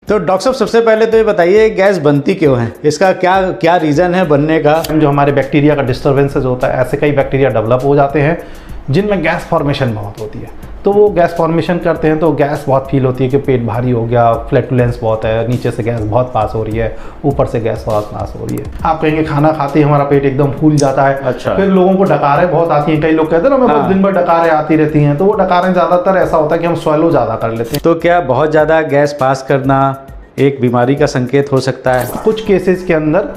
तो डॉक्टर साहब सबसे पहले तो ये बताइए गैस बनती क्यों है, इसका क्या क्या रीज़न है बनने का। जो हमारे बैक्टीरिया का डिस्टर्बेंसेस होता है, ऐसे कई बैक्टीरिया डेवलप हो जाते हैं जिनमें गैस फॉर्मेशन बहुत होती है। तो वो गैस फॉर्मेशन करते हैं तो गैस बहुत फील होती है कि पेट भारी हो गया, फ्लैटुलेंस बहुत है, नीचे से गैस बहुत पास हो रही है, ऊपर से गैस बहुत पास हो रही है। आप कहेंगे खाना खाते ही हमारा पेट एकदम फूल जाता है। अच्छा। फिर लोगों को डकारें बहुत आती हैं, कई लोग कहते हैं ना मैं दिन भर डकारें आती रहती हैं, तो वो डकारें ज़्यादातर ऐसा होता है कि हम स्वैलो ज़्यादा कर लेते हैं। तो क्या बहुत ज़्यादा गैस पास करना एक बीमारी का संकेत हो सकता है? कुछ केसेस के अंदर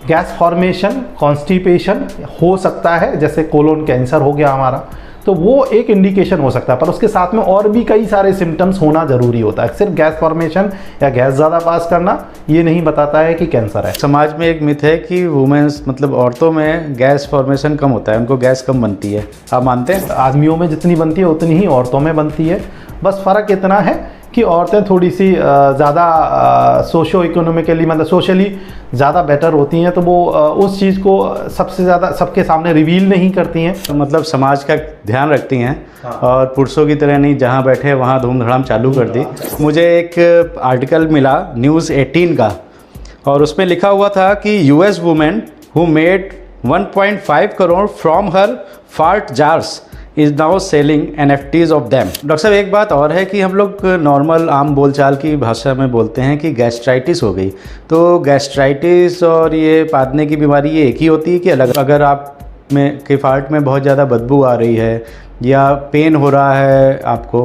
गैस फॉर्मेशन, कॉन्स्टिपेशन हो सकता है, जैसे कोलोन कैंसर हो गया हमारा, तो वो एक इंडिकेशन हो सकता है। पर उसके साथ में और भी कई सारे सिम्टम्स होना ज़रूरी होता है। सिर्फ गैस फॉर्मेशन या गैस ज़्यादा पास करना ये नहीं बताता है कि कैंसर है। समाज में एक मिथ है कि वुमेन्स मतलब औरतों में गैस फॉर्मेशन कम होता है, उनको गैस कम बनती है, आप मानते हैं? आदमियों में जितनी बनती है उतनी ही औरतों में बनती है। बस फ़र्क इतना है कि औरतें थोड़ी सी ज़्यादा सोशो इकोनॉमिकली मतलब सोशली ज़्यादा बेटर होती हैं, तो वो उस चीज़ को सबसे ज़्यादा सबके सामने रिवील नहीं करती हैं। तो मतलब समाज का ध्यान रखती हैं। हाँ। और पुरुषों की तरह नहीं, जहाँ बैठे वहाँ धूम धड़ाम चालू कर दी। मुझे एक आर्टिकल मिला न्यूज़ 18 का, और उसमें लिखा हुआ था कि US women who made 1.5 crore from her fart jars is now selling NFTs of them. Doctor साहब एक बात और है कि हम लोग नॉर्मल आम बोलचाल की भाषा में बोलते हैं कि गैस्ट्राइटिस हो गई, तो गैस्ट्राइटिस और ये पादने की बीमारी ये एक ही होती है कि अलग? अगर आप में के फार्ट में बहुत ज़्यादा बदबू आ रही है या पेन हो रहा है आपको,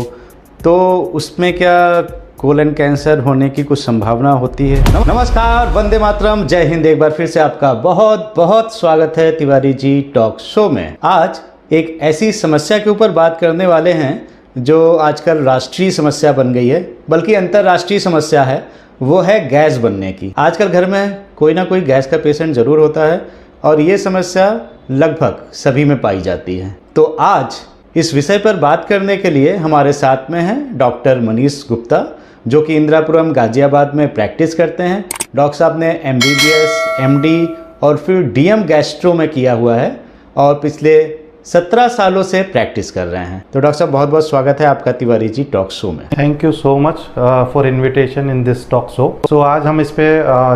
तो उसमें क्या कोलन कैंसर होने की कुछ संभावना होती है? नमस्कार, वंदे मातरम, जय हिंद। एक बार फिर से आपका बहुत बहुत स्वागत है तिवारी जी टॉक शो में। आज एक ऐसी समस्या के ऊपर बात करने वाले हैं जो आजकल राष्ट्रीय समस्या बन गई है, बल्कि अंतर्राष्ट्रीय समस्या है, वो है गैस बनने की। आजकल घर में कोई ना कोई गैस का पेशेंट ज़रूर होता है और ये समस्या लगभग सभी में पाई जाती है। तो आज इस विषय पर बात करने के लिए हमारे साथ में हैं डॉक्टर मनीष गुप्ता, जो कि इंदिरापुरम गाजियाबाद में प्रैक्टिस करते हैं। डॉक्टर साहब ने MBBS, MD और फिर DM गैस्ट्रो में किया हुआ है और पिछले 17 सालों से प्रैक्टिस कर रहे हैं। तो डॉक्टर साहब बहुत बहुत स्वागत है आपका तिवारी जी टॉक शो में। Thank you so much for invitation in this talk show. So आज हम इस पे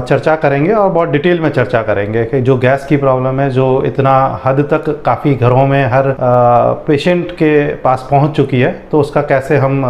चर्चा करेंगे और बहुत डिटेल में चर्चा करेंगे कि जो गैस की प्रॉब्लम है, जो इतना हद तक काफ़ी घरों में हर पेशेंट के पास पहुंच चुकी है, तो उसका कैसे हम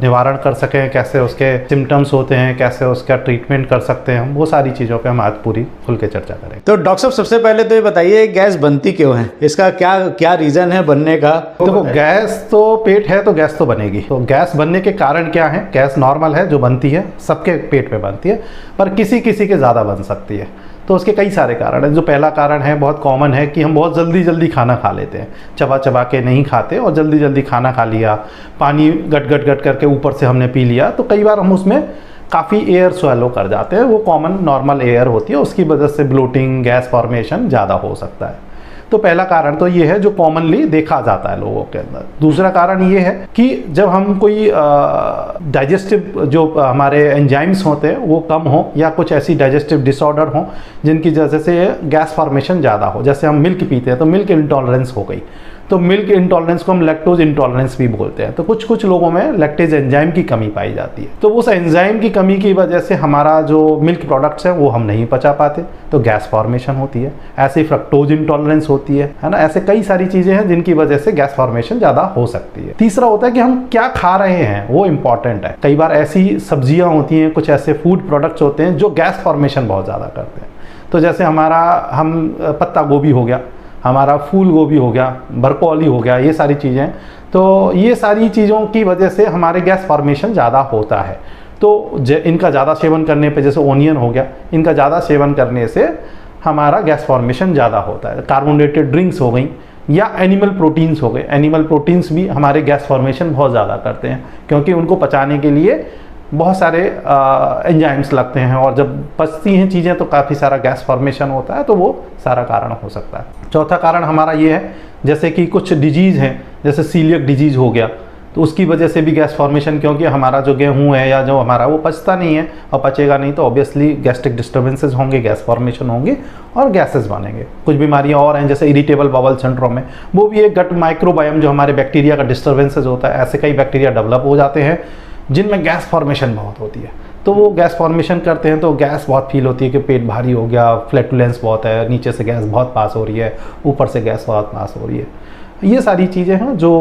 निवारण कर सकें, कैसे उसके सिम्टम्स होते हैं, कैसे उसका ट्रीटमेंट कर सकते हैं, हम वो सारी चीज़ों पर हम आज पूरी खुल के चर्चा करेंगे। तो डॉक्टर साहब सबसे पहले तो ये बताइए गैस बनती क्यों है, इसका क्या रीज़न है बनने का? देखो, गैस तो पेट है तो गैस तो बनेगी। तो गैस बनने के कारण क्या है? गैस नॉर्मल है जो बनती है, सबके पेट में बनती है, पर किसी किसी के ज़्यादा बन सकती है। तो उसके कई सारे कारण हैं। जो पहला कारण है, बहुत कॉमन है, कि हम बहुत जल्दी जल्दी खाना खा लेते हैं, चबा चबा के नहीं खाते और जल्दी जल्दी खाना खा लिया, पानी गट गट गट करके ऊपर से हमने पी लिया, तो कई बार हम उसमें काफ़ी एयर स्वैलो कर जाते हैं। वो कॉमन नॉर्मल एयर होती है, उसकी वजह से ब्लोटिंग, गैस फॉर्मेशन ज़्यादा हो सकता है। तो पहला कारण तो ये है जो कॉमनली देखा जाता है लोगों के अंदर। दूसरा कारण ये है कि जब हम कोई डाइजेस्टिव जो हमारे एंजाइम्स होते हैं वो कम हो, या कुछ ऐसी डाइजेस्टिव डिसऑर्डर हो जिनकी वजह से गैस फॉर्मेशन ज़्यादा हो। जैसे हम मिल्क पीते हैं तो मिल्क इंटॉलरेंस हो गई, तो मिल्क इंटॉलरेंस को हम लैक्टोज इंटॉलरेंस भी बोलते हैं। तो कुछ लोगों में लैक्टेज एंजाइम की कमी पाई जाती है, तो उस एंजाइम की कमी की वजह से हमारा जो मिल्क प्रोडक्ट्स है वो हम नहीं पचा पाते, तो गैस फॉर्मेशन होती है। ऐसे फ्रक्टोज इंटॉलरेंस होती है ना। ऐसे कई सारी चीज़ें हैं जिनकी वजह से गैस फॉर्मेशन ज़्यादा हो सकती है। तीसरा होता है कि हम क्या खा रहे हैं, वो इंपॉर्टेंट है। कई बार ऐसी सब्जियाँ होती हैं, कुछ ऐसे फूड प्रोडक्ट्स होते हैं जो गैस फॉर्मेशन बहुत ज़्यादा करते हैं। तो जैसे हम पत्ता गोभी हो गया, हमारा फूल गोभी हो गया, ब्रोकोली हो गया, ये सारी चीज़ें, तो ये सारी चीज़ों की वजह से हमारे गैस फॉर्मेशन ज़्यादा होता है। तो इनका ज़्यादा सेवन करने पे, जैसे ओनियन हो गया, इनका ज़्यादा सेवन करने से हमारा गैस फॉर्मेशन ज़्यादा होता है। कार्बोनेटेड ड्रिंक्स हो गई या एनिमल प्रोटीन्स हो गए, एनिमल प्रोटीन्स भी हमारे गैस फॉर्मेशन बहुत ज़्यादा करते हैं, क्योंकि उनको पचाने के लिए बहुत सारे एंजाइम्स लगते हैं, और जब पचती हैं चीज़ें तो काफ़ी सारा गैस फॉर्मेशन होता है, तो वो सारा कारण हो सकता है। चौथा कारण हमारा ये है, जैसे कि कुछ डिजीज़ हैं, जैसे सीलियक डिजीज़ हो गया, तो उसकी वजह से भी गैस फॉर्मेशन, क्योंकि हमारा जो गेहूँ है या जो हमारा वो पचता नहीं है, और पचेगा नहीं तो ऑब्वियसली गैस्ट्रिक डिस्टर्बेंसेस होंगे, गैस फॉर्मेशन होंगे और गैसेस बनेंगे। कुछ बीमारियाँ और हैं, जैसे इरिटेबल बाउल सिंड्रोम है, वो भी एक गट माइक्रोबायोम जो हमारे बैक्टीरिया का डिस्टर्बेंसेस होता है, ऐसे कई बैक्टीरिया डेवलप हो जाते हैं जिनमें गैस फॉर्मेशन बहुत होती है। तो वो गैस फॉर्मेशन करते हैं तो गैस बहुत फील होती है कि पेट भारी हो गया, फ्लैटुलेंस बहुत है, नीचे से गैस बहुत पास हो रही है, ऊपर से गैस बहुत पास हो रही है। ये सारी चीज़ें हैं जो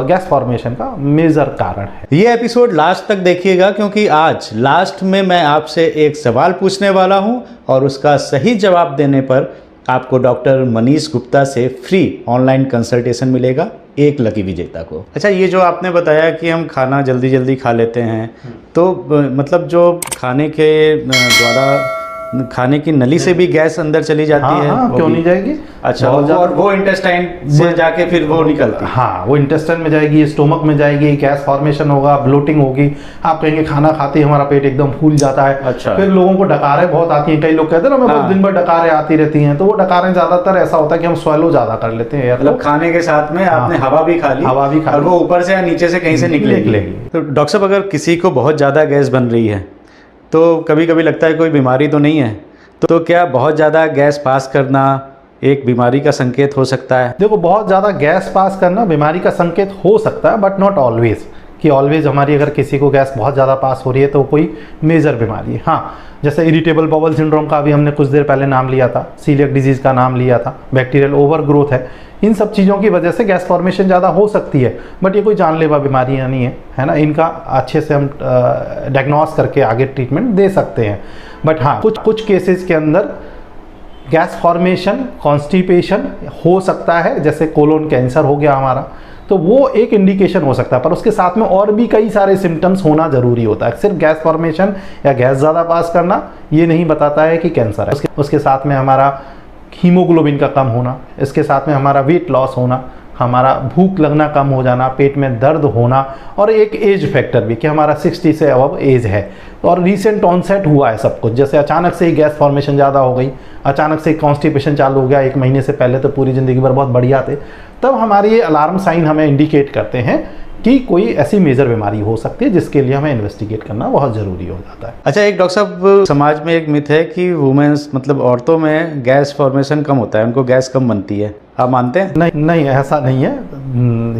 गैस फॉर्मेशन का मेजर कारण है। ये एपिसोड लास्ट तक देखिएगा, क्योंकि आज लास्ट में मैं आपसे एक सवाल पूछने वाला हूं और उसका सही जवाब देने पर आपको डॉक्टर मनीष गुप्ता से फ्री ऑनलाइन कंसल्टेशन मिलेगा, एक लकी विजेता को। अच्छा, ये जो आपने बताया कि हम खाना जल्दी जल्दी खा लेते हैं, तो मतलब जो खाने के द्वारा खाने की नली से भी गैस अंदर चली जाती है? हाँ, क्यों नहीं जाएगी। अच्छा, वो इंटेस्टाइन से जाके फिर वो निकलती है? हाँ, वो इंटेस्टाइन में जाएगी, स्टोमक में जाएगी, गैस फॉर्मेशन होगा, ब्लोटिंग होगी। आप कहेंगे खाना खाते ही हमारा पेट एकदम फूल जाता है। अच्छा। फिर लोगों को डकारें बहुत आती हैं, कई लोग कहते हैं ना मैं दिन भर डकारें आती रहती हैं, तो वो डकारें ज्यादातर ऐसा होता है कि हम स्वेलो ज्यादा कर लेते हैं, मतलब खाने के साथ में आपने हवा भी खा ली, और वो ऊपर से या नीचे से कहीं से निकलेगी। तो डॉक्टर साहब, अगर किसी को बहुत ज़्यादा गैस बन रही है तो कभी कभी लगता है कोई बीमारी तो नहीं है, तो क्या बहुत ज़्यादा गैस पास करना एक बीमारी का संकेत हो सकता है? देखो, बहुत ज़्यादा गैस पास करना बीमारी का संकेत हो सकता है, बट नॉट ऑलवेज कि ऑलवेज हमारी अगर किसी को गैस बहुत ज़्यादा पास हो रही है तो कोई मेजर बीमारी है। हाँ, जैसे इरिटेबल बाउल सिंड्रोम का भी हमने कुछ देर पहले नाम लिया था, सीलियक डिजीज़ का नाम लिया था, बैक्टीरियल ओवर ग्रोथ है, इन सब चीज़ों की वजह से गैस फॉर्मेशन ज़्यादा हो सकती है, बट ये कोई जानलेवा बीमारियाँ नहीं है ना। इनका अच्छे से हम डायग्नोस करके आगे ट्रीटमेंट दे सकते हैं। बट हाँ, कुछ केसेस के अंदर गैस फॉर्मेशन, कॉन्स्टिपेशन हो सकता है, जैसे कोलोन कैंसर हो गया हमारा, तो वो एक इंडिकेशन हो सकता है, पर उसके साथ में और भी कई सारे सिम्टम्स होना जरूरी होता है। सिर्फ गैस फॉर्मेशन या गैस ज़्यादा पास करना ये नहीं बताता है कि कैंसर है। उसके साथ में हमारा हीमोग्लोबिन का कम होना, इसके साथ में हमारा वेट लॉस होना, हमारा भूख लगना कम हो जाना, पेट में दर्द होना, और एक एज फैक्टर भी कि हमारा 60 से अबव एज है और रीसेंट ऑनसेट हुआ है सब कुछ। जैसे अचानक से ही गैस फॉर्मेशन ज़्यादा हो गई, अचानक से कॉन्स्टिपेशन चालू हो गया, 1 महीने से पहले तो पूरी ज़िंदगी भर बहुत बढ़िया थे, तब हमारे ये अलार्म साइन हमें इंडिकेट करते हैं कि कोई ऐसी मेजर बीमारी हो सकती है जिसके लिए हमें इन्वेस्टिगेट करना बहुत ज़रूरी हो जाता है। अच्छा, एक डॉक्टर साहब, समाज में एक मिथ है कि वुमेन्स मतलब औरतों में गैस फॉर्मेशन कम होता है, उनको गैस कम बनती है, आप मानते हैं? नहीं, ऐसा नहीं है।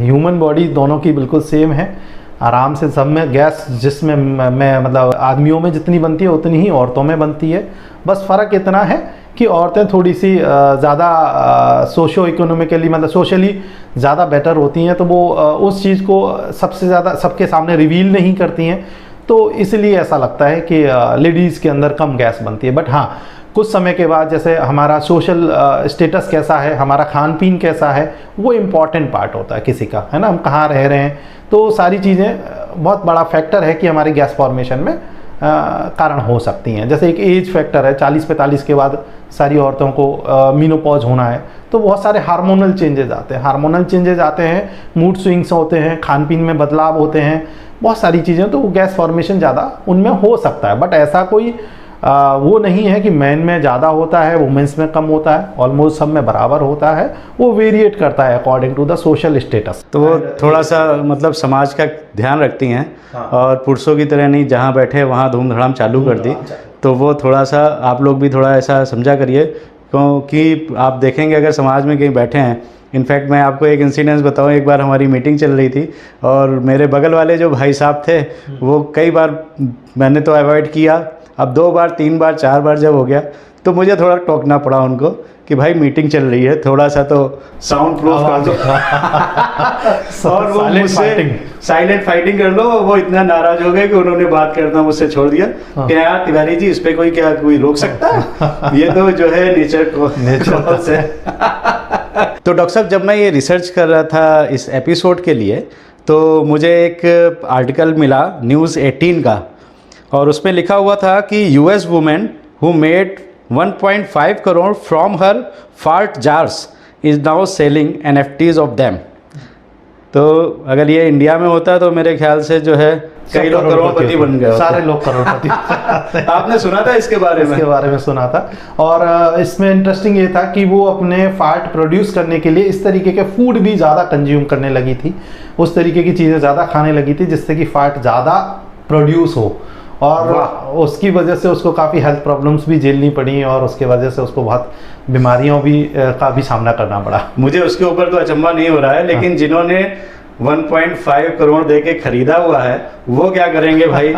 ह्यूमन बॉडी दोनों की बिल्कुल सेम है, आराम से सब में गैस, जिसमें मैं मतलब आदमियों में जितनी बनती है उतनी ही औरतों में बनती है। बस फ़र्क इतना है कि औरतें थोड़ी सी ज़्यादा सोशो इकोनॉमिकली मतलब सोशली ज़्यादा बेटर होती हैं, तो वो उस चीज़ को सबसे ज़्यादा सबके सामने रिवील नहीं करती हैं, तो इसलिए ऐसा लगता है कि लेडीज़ के अंदर कम गैस बनती है। बट हाँ, कुछ समय के बाद जैसे हमारा सोशल स्टेटस कैसा है, हमारा खान पीन कैसा है, वो इम्पॉर्टेंट पार्ट होता है किसी का, है ना। हम कहाँ रह रहे हैं, तो सारी चीज़ें बहुत बड़ा फैक्टर है कि हमारी गैस फॉर्मेशन में कारण हो सकती हैं। जैसे एक एज फैक्टर है, 40-45 के बाद सारी औरतों को मीनोपॉज होना है, तो बहुत सारे हार्मोनल चेंजेस आते हैं। हार्मोनल चेंजेस आते हैं, मूड स्विंग्स होते हैं, खान पीन में बदलाव होते हैं, बहुत सारी चीज़ें, तो गैस फॉर्मेशन ज़्यादा उनमें हो सकता है। बट ऐसा कोई वो नहीं है कि मैन में ज़्यादा होता है, वुमेन्स में कम होता है, ऑलमोस्ट सब में बराबर होता है। वो वेरिएट करता है according to the social status. तो वो थोड़ा सा मतलब समाज का ध्यान रखती हैं। हाँ। और पुरुषों की तरह नहीं, जहाँ बैठे वहाँ धूम धड़ाम चालू कर दी, तो वो थोड़ा सा आप लोग भी थोड़ा ऐसा समझा करिए, क्योंकि आप देखेंगे अगर समाज में कहीं बैठे हैं। इनफैक्ट मैं आपको एक इंसिडेंस बताऊं, एक बार हमारी मीटिंग चल रही थी और मेरे बगल वाले जो भाई साहब थे, वो कई बार मैंने तो अवॉइड किया, अब 2 बार 3 बार 4 बार जब हो गया तो मुझे थोड़ा टोकना पड़ा उनको कि भाई मीटिंग चल रही है, थोड़ा सा तो साउंड प्रूफ कर दो। और वो मुझसे साइलेंट फाइटिंग कर लो। वो इतना नाराज हो गए कि उन्होंने बात करना मुझसे छोड़ दिया। क्या यार तिवारी जी, इस पे कोई रोक सकता है? ये तो जो है नेचर से। तो डॉक्टर साहब, जब मैं ये रिसर्च कर रहा था इस एपिसोड के लिए, तो मुझे एक आर्टिकल मिला न्यूज़ 18 का, और उसमें लिखा हुआ था कि US women who made 1.5 crore from her fart jars is now selling NFTs of them. तो अगर ये इंडिया में होता तो मेरे ख्याल से जो है कई लोग करोड़पति बन गए, सारे लोग करोड़पति। आपने सुना था इसके बारे में? इसके बारे में सुना था। और इसमें इंटरेस्टिंग ये था कि वो अपने फार्ट प्रोड्यूस करने के लिए इस तरीके के फूड भी ज़्यादा कंज्यूम करने लगी थी, उस तरीके की चीज़ें ज़्यादा खाने लगी थी जिससे कि फार्ट ज़्यादा प्रोड्यूस हो, और उसकी वजह से उसको काफ़ी हेल्थ प्रॉब्लम्स भी झेलनी पड़ी, और उसके वजह से उसको बहुत बीमारियों का भी सामना करना पड़ा। मुझे उसके ऊपर तो अचंभा नहीं हो रहा है, लेकिन जिन्होंने 1.5 करोड़ दे के खरीदा हुआ है, वो क्या करेंगे भाई?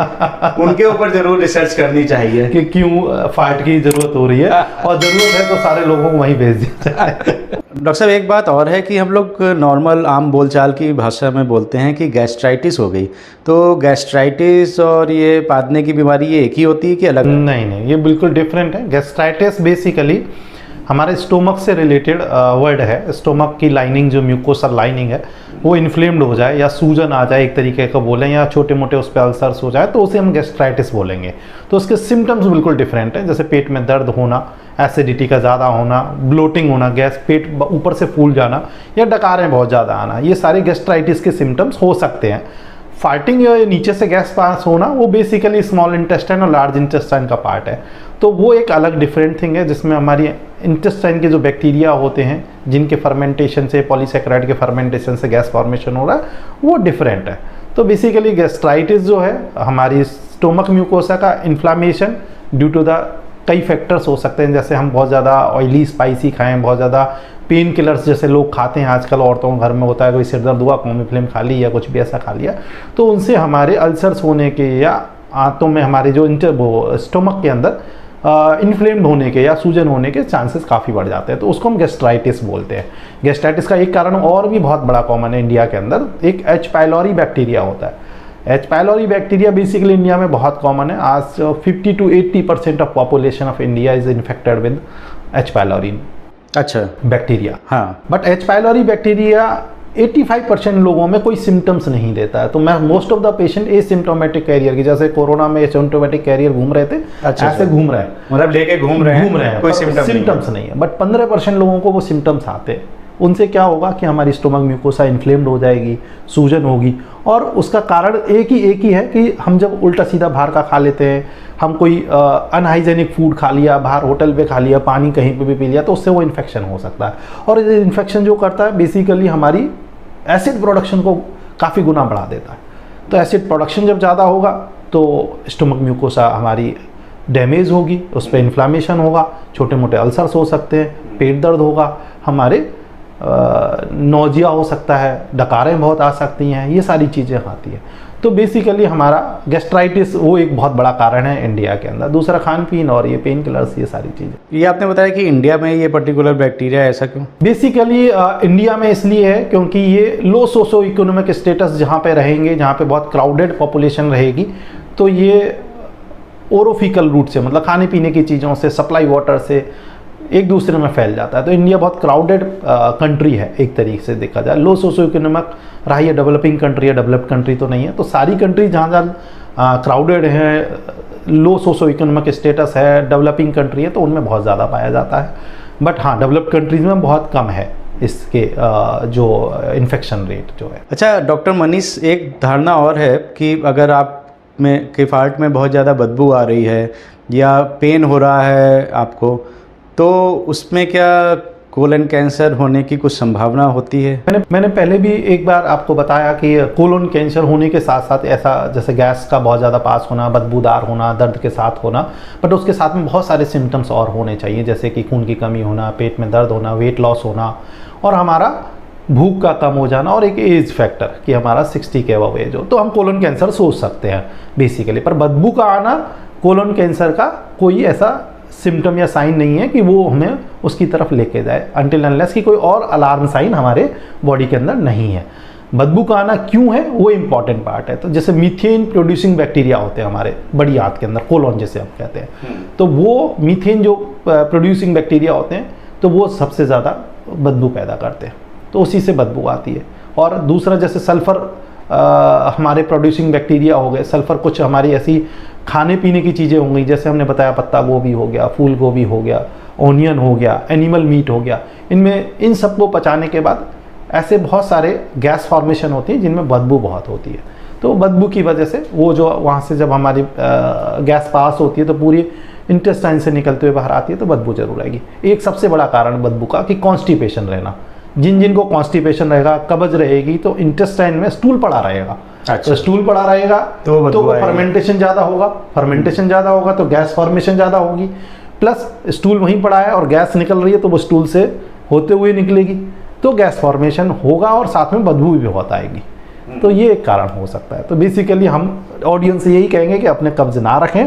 उनके ऊपर जरूर रिसर्च करनी चाहिए कि क्यों फाइट की जरूरत हो रही है, और जरूरत है तो सारे लोगों को वहीं भेज दिया जाए। डॉक्टर साहब, एक बात और है कि हम लोग नॉर्मल आम बोलचाल की भाषा में बोलते हैं कि गैस्ट्राइटिस हो गई, तो गैस्ट्राइटिस और ये पादने की बीमारी ये एक ही होती है कि अलग? नहीं, ये बिल्कुल डिफरेंट है। गैस्ट्राइटिस बेसिकली हमारे स्टोमक से रिलेटेड वर्ड है। स्टोमक की लाइनिंग, जो म्यूकोसल लाइनिंग है, वो इन्फ्लेम्ड हो जाए या सूजन आ जाए एक तरीके का बोलें, या छोटे मोटे उस पर अल्सर्स हो जाए, तो उसे हम गैस्ट्राइटिस बोलेंगे। तो उसके सिम्टम्स बिल्कुल डिफरेंट है, जैसे पेट में दर्द होना, एसिडिटी का ज़्यादा होना, ब्लोटिंग होना, गैस, पेट ऊपर से फूल जाना, या डकारें बहुत ज़्यादा आना, ये सारे गैस्ट्राइटिस के सिम्टम्स हो सकते हैं। फार्टिंग या नीचे से गैस पास होना, वो बेसिकली स्मॉल इंटेस्टाइन और लार्ज इंटेस्टाइन का पार्ट है, तो वो एक अलग डिफरेंट थिंग है, जिसमें हमारी इंटेस्टाइन के जो बैक्टीरिया होते हैं, जिनके फर्मेंटेशन से, पॉलीसेकेराइड के फर्मेंटेशन से गैस फॉर्मेशन हो रहा है, वो डिफरेंट है। तो बेसिकली गैस्ट्राइटिस जो है हमारी स्टोमक म्यूकोसा का इन्फ्लामेशन ड्यू टू द कई फैक्टर्स हो सकते हैं, जैसे हम बहुत ज़्यादा ऑयली स्पाइसी खाएं, बहुत ज़्यादा पेन किलर्स जैसे लोग खाते हैं आजकल, औरतों के घर में होता है, कोई सिर दर्द हुआ, कॉमिफ्लेम खा ली या कुछ भी ऐसा खा लिया, तो उनसे हमारे अल्सर्स होने के, या आंतों में हमारे जो स्टोमक के अंदर इन्फ्लेम्ड होने के या सूजन होने के चांसेस काफ़ी बढ़ जाते हैं, तो उसको हम गैस्ट्राइटिस बोलते हैं। गैस्ट्राइटिस का एक कारण और भी बहुत बड़ा कॉमन है इंडिया के अंदर, एक एच पाइलोरी बैक्टीरिया होता है। H pylori bacteria basically India में बहुत कॉमन है। आज 50 to 80% of population of India is infected with H pylori अच्छा बैक्टीरिया। हाँ, बट एच पाइलोरी बैक्टीरिया 85% लोगों में कोई सिम्टम्स नहीं देता है। तो मैं most of the patient asymptomatic carrier की, जैसे कोरोना में एसिम्प्टोमेटिक कैरियर घूम रहे थे, अच्छा, ऐसे घूम रहे हैं, मतलब लेके घूम रहे हैं, कोई सिम्टम्स नहीं है। बट 15% लोगों को वो सिम्टम्स आते हैं। उनसे क्या होगा कि हमारी स्टोमक म्यूकोसा इन्फ्लेम्ड हो जाएगी, सूजन होगी, और उसका कारण एक ही है कि हम जब उल्टा सीधा बाहर का खा लेते हैं, हम कोई अनहाइजेनिक फूड खा लिया, बाहर होटल पे खा लिया, पानी कहीं पे भी पी लिया, तो उससे वो इन्फेक्शन हो सकता है। और ये इन्फेक्शन जो करता है बेसिकली हमारी एसिड प्रोडक्शन को काफ़ी गुना बढ़ा देता है। तो एसिड प्रोडक्शन जब ज़्यादा होगा तो स्टोमक म्यूकोसा हमारी डैमेज होगी, उस पर इन्फ्लामेशन होगा, छोटे मोटे अल्सर्स हो सकते हैं, पेट दर्द होगा, हमारे नोजिया हो सकता है, डकारें बहुत आ सकती हैं, ये सारी चीज़ें आती हैं। तो बेसिकली हमारा गैस्ट्राइटिस वो एक बहुत बड़ा कारण है इंडिया के अंदर। दूसरा खान पीन और ये पेन किलर्स, ये सारी चीज़ें। ये आपने बताया कि इंडिया में ये पर्टिकुलर बैक्टीरिया, ऐसा क्यों? बेसिकली इंडिया में इसलिए है क्योंकि ये लो सोशो इकोनॉमिक स्टेटस जहाँ पे रहेंगे, जहाँ पे बहुत क्राउडेड पॉपुलेशन रहेगी, तो ये ओरोफिकल रूट से, मतलब खाने पीने की चीज़ों से, सप्लाई वाटर से एक दूसरे में फैल जाता है। तो इंडिया बहुत क्राउडेड कंट्री है एक तरीके से देखा जाए। लो सोशो इकोनॉमिक रहा, ये डेवलपिंग कंट्री है, डेवलप्ड कंट्री तो नहीं है। तो सारी कंट्री जहाँ जहाँ क्राउडेड है, लो सोशो इकोनॉमिक स्टेटस है, डेवलपिंग कंट्री है, तो उनमें बहुत ज़्यादा पाया जाता है। बट हाँ, डेवलप्ड कंट्रीज में बहुत कम है इसके जो इन्फेक्शन रेट जो है। अच्छा डॉक्टर मनीष, एक धारणा और है कि अगर आप में के फार्ट में बहुत ज़्यादा बदबू आ रही है या पेन हो रहा है आपको, तो उसमें क्या कोलन कैंसर होने की कुछ संभावना होती है? मैंने पहले भी एक बार आपको बताया कि कोलन कैंसर होने के साथ साथ ऐसा, जैसे गैस का बहुत ज़्यादा पास होना, बदबूदार होना, दर्द के साथ होना, बट उसके साथ में बहुत सारे सिम्टम्स और होने चाहिए, जैसे कि खून की कमी होना, पेट में दर्द होना, वेट लॉस होना, और हमारा भूख का कम हो जाना, और एक एज फैक्टर कि हमारा 60 के अबव एज हो, तो हम कोलन कैंसर सोच सकते हैं बेसिकली। पर बदबू का आना कोलन कैंसर का कोई ऐसा सिम्टम या साइन नहीं है कि वो हमें उसकी तरफ लेके जाए, अनटिल अनलेस कि कोई और अलार्म साइन हमारे बॉडी के अंदर नहीं है। बदबू का आना क्यों है वो इम्पॉर्टेंट पार्ट है। तो जैसे मीथेन प्रोड्यूसिंग बैक्टीरिया होते हैं हमारे बड़ी आंत के अंदर, कोलोन जिसे हम कहते हैं, तो वो मीथेन जो प्रोड्यूसिंग बैक्टीरिया होते हैं, तो वो सबसे ज़्यादा बदबू पैदा करते हैं, तो उसी से बदबू आती है। और दूसरा जैसे सल्फ़र हमारे प्रोड्यूसिंग बैक्टीरिया हो गए, सल्फ़र कुछ हमारी ऐसी खाने पीने की चीज़ें हो गई, जैसे हमने बताया पत्ता गोभी हो गया, फूल गोभी हो गया, ओनियन हो गया, एनिमल मीट हो गया, इनमें इन सबको पचाने के बाद ऐसे बहुत सारे गैस फॉर्मेशन होती है जिनमें बदबू बहुत होती है। तो बदबू की वजह से वो जो वहाँ से जब हमारी गैस पास होती है तो पूरी इंटेस्टाइन से निकलते हुए बाहर आती है, तो बदबू जरूर आएगी। एक सबसे बड़ा कारण बदबू का कि कॉन्स्टिपेशन रहना, जिनको कॉन्स्टिपेशन रहेगा, कब्ज रहेगी, तो इंटेस्टाइन में स्टूल पड़ा रहेगा। अच्छा। तो स्टूल पड़ा रहेगा तो फर्मेंटेशन ज़्यादा होगा, फर्मेंटेशन ज़्यादा होगा तो गैस फॉर्मेशन ज़्यादा होगी, प्लस स्टूल वहीं पड़ा है और गैस निकल रही है तो वो स्टूल से होते हुए निकलेगी, तो गैस फॉर्मेशन होगा और साथ में बदबू भी बहुत आएगी। तो ये एक कारण हो सकता है। तो बेसिकली हम ऑडियंस से यही कहेंगे कि अपने कब्ज ना रखें,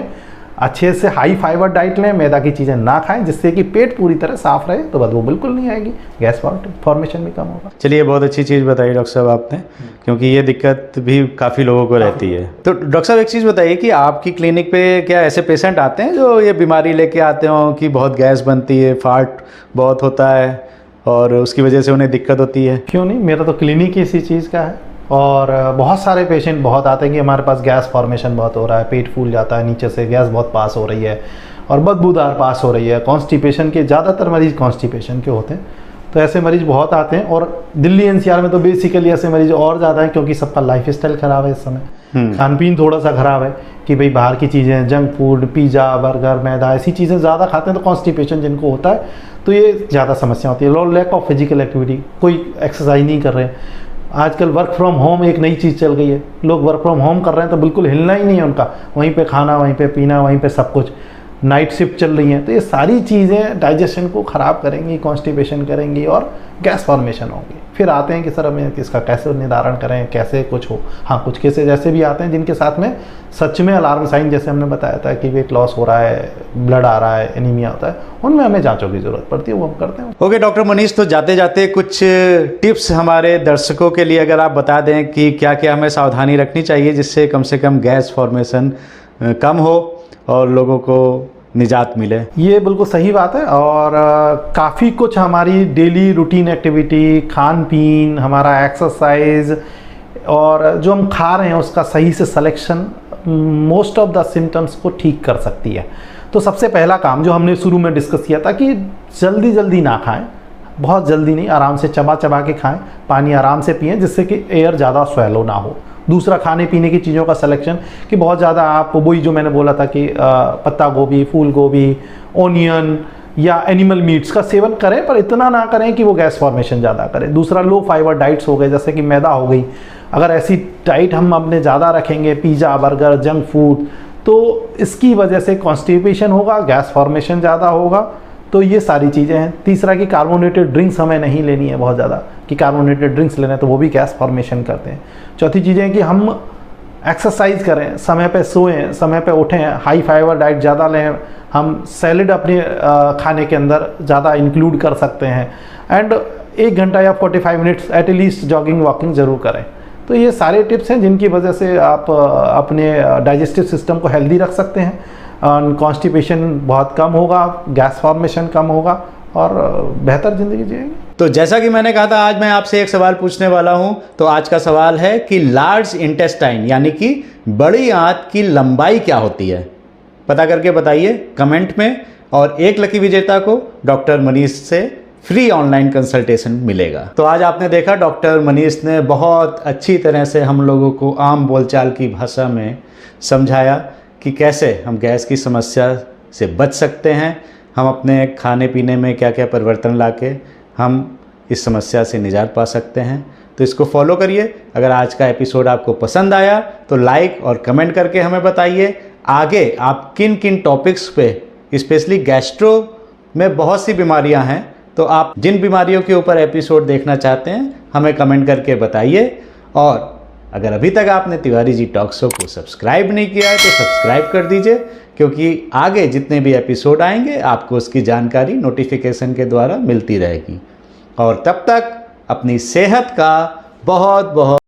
अच्छे से हाई फाइबर डाइट लें, मैदा की चीज़ें ना खाएं, जिससे कि पेट पूरी तरह साफ रहे, तो बदबू बिल्कुल नहीं आएगी, गैस फॉर्मेशन भी कम होगा। चलिए, बहुत अच्छी चीज़ बताई डॉक्टर साहब आपने, क्योंकि ये दिक्कत भी काफ़ी लोगों को रहती है। तो डॉक्टर साहब एक चीज़ बताइए कि आपकी क्लिनिक पे क्या ऐसे पेशेंट आते हैं जो ये बीमारी लेके आते हों कि बहुत गैस बनती है, फाट बहुत होता है और उसकी वजह से उन्हें दिक्कत होती है? क्यों नहीं, मेरा तो क्लिनिक ही इसी चीज़ का है। और बहुत सारे पेशेंट बहुत आते हैं कि हमारे पास गैस फॉर्मेशन बहुत हो रहा है, पेट फूल जाता है, नीचे से गैस बहुत पास हो रही है और बदबूदार पास हो रही है। कॉन्स्टिपेशन के ज़्यादातर मरीज़ कॉन्स्टिपेशन के होते हैं, तो ऐसे मरीज़ बहुत आते हैं। और दिल्ली एनसीआर में तो बेसिकली ऐसे मरीज़ और ज़्यादा हैं, क्योंकि सबका लाइफस्टाइल ख़राब है इस समय, खान पीन थोड़ा सा ख़राब है कि भाई बाहर की चीज़ें, जंक फूड, पिज़्ज़ा, बर्गर, मैदा, ऐसी चीज़ें ज़्यादा खाते हैं, तो कॉन्स्टिपेशन जिनको होता है तो ये ज़्यादा समस्या होती है। लैक ऑफ फिजिकल एक्टिविटी, कोई एक्सरसाइज नहीं कर रहे हैं। आजकल वर्क फ्रॉम होम एक नई चीज़ चल गई है, लोग वर्क फ्रॉम होम कर रहे हैं तो बिल्कुल हिलना ही नहीं है उनका, वहीं पे खाना, वहीं पे पीना, वहीं पे सब कुछ। नाइट शिफ्ट चल रही हैं, तो ये सारी चीज़ें डाइजेशन को ख़राब करेंगी, कॉन्स्टिपेशन करेंगी और गैस फॉर्मेशन होगी। फिर आते हैं कि सर हमें इसका कैसे निदान करें, कैसे कुछ हो। हाँ, कुछ केसेज ऐसे भी आते हैं जिनके साथ में सच में अलार्म साइन, जैसे हमने बताया था कि वेट लॉस हो रहा है, ब्लड आ रहा है, एनीमिया होता है, उनमें हमें जांचों की ज़रूरत पड़ती है, वो हम करते हैं। ओके डॉक्टर मनीष, तो जाते जाते कुछ टिप्स हमारे दर्शकों के लिए अगर आप बता दें कि क्या क्या हमें सावधानी रखनी चाहिए जिससे कम से कम गैस फॉर्मेशन कम हो और लोगों को निजात मिले। ये बिल्कुल सही बात है। और काफ़ी कुछ हमारी डेली रूटीन एक्टिविटी, खान पीन, हमारा एक्सरसाइज और जो हम खा रहे हैं उसका सही से selection most of the symptoms को ठीक कर सकती है। तो सबसे पहला काम जो हमने शुरू में डिस्कस किया था कि जल्दी जल्दी ना खाएं, बहुत जल्दी नहीं, आराम से चबा चबा के खाएं, पानी आराम से पिएं जिससे कि एयर ज़्यादा स्वेलो ना हो। दूसरा, खाने पीने की चीज़ों का सिलेक्शन, कि बहुत ज़्यादा आप वही जो मैंने बोला था कि पत्ता गोभी, फूल गोभी, ओनियन या एनिमल मीट्स का सेवन करें, पर इतना ना करें कि वो गैस फॉर्मेशन ज़्यादा करें। दूसरा, लो फाइबर डाइट्स हो गए, जैसे कि मैदा हो गई, अगर ऐसी डाइट हम अपने ज़्यादा रखेंगे, पिज़्ज़ा, बर्गर, जंक फूड, तो इसकी वजह से कॉन्स्टिपेशन होगा, गैस फॉर्मेशन ज़्यादा होगा। तो ये सारी चीज़ें हैं। तीसरा कि कार्बोनेटेड ड्रिंक्स हमें नहीं लेनी है बहुत ज़्यादा, कि कार्बोनेटेड ड्रिंक्स लेना है तो वो भी गैस फॉर्मेशन करते हैं। चौथी चीज़ें हैं कि हम एक्सरसाइज करें, समय पे सोएं, समय पे उठें, हाई फाइबर डाइट ज़्यादा लें, हम सैलेड अपने खाने के अंदर ज़्यादा इंक्लूड कर सकते हैं, एंड 1 घंटा या 45 minutes at least jogging walking ज़रूर करें। तो ये सारे टिप्स हैं जिनकी वजह से आप अपने डाइजेस्टिव सिस्टम को हेल्दी रख सकते हैं, कॉन्स्टिपेशन बहुत कम होगा, गैस फॉर्मेशन कम होगा और बेहतर ज़िंदगी जिएंगे। तो जैसा कि मैंने कहा था, आज मैं आपसे एक सवाल पूछने वाला हूं। तो आज का सवाल है कि लार्ज इंटेस्टाइन यानी कि बड़ी आंत की लंबाई क्या होती है? पता करके बताइए कमेंट में, और एक लकी विजेता को डॉक्टर मनीष से फ्री ऑनलाइन कंसल्टेशन मिलेगा। तो आज आपने देखा डॉक्टर मनीष ने बहुत अच्छी तरह से हम लोगों को आम बोलचाल की भाषा में समझाया कि कैसे हम गैस की समस्या से बच सकते हैं, हम अपने खाने पीने में क्या क्या परिवर्तन लाके हम इस समस्या से निजात पा सकते हैं। तो इसको फॉलो करिए। अगर आज का एपिसोड आपको पसंद आया तो लाइक और कमेंट करके हमें बताइए आगे आप किन किन टॉपिक्स पे, स्पेशली गैस्ट्रो में बहुत सी बीमारियां हैं, तो आप जिन बीमारियों के ऊपर एपिसोड देखना चाहते हैं हमें कमेंट करके बताइए। और अगर अभी तक आपने तिवारी जी टॉक शो को सब्सक्राइब नहीं किया है तो सब्सक्राइब कर दीजिए, क्योंकि आगे जितने भी एपिसोड आएंगे आपको उसकी जानकारी नोटिफिकेशन के द्वारा मिलती रहेगी। और तब तक अपनी सेहत का बहुत बहुत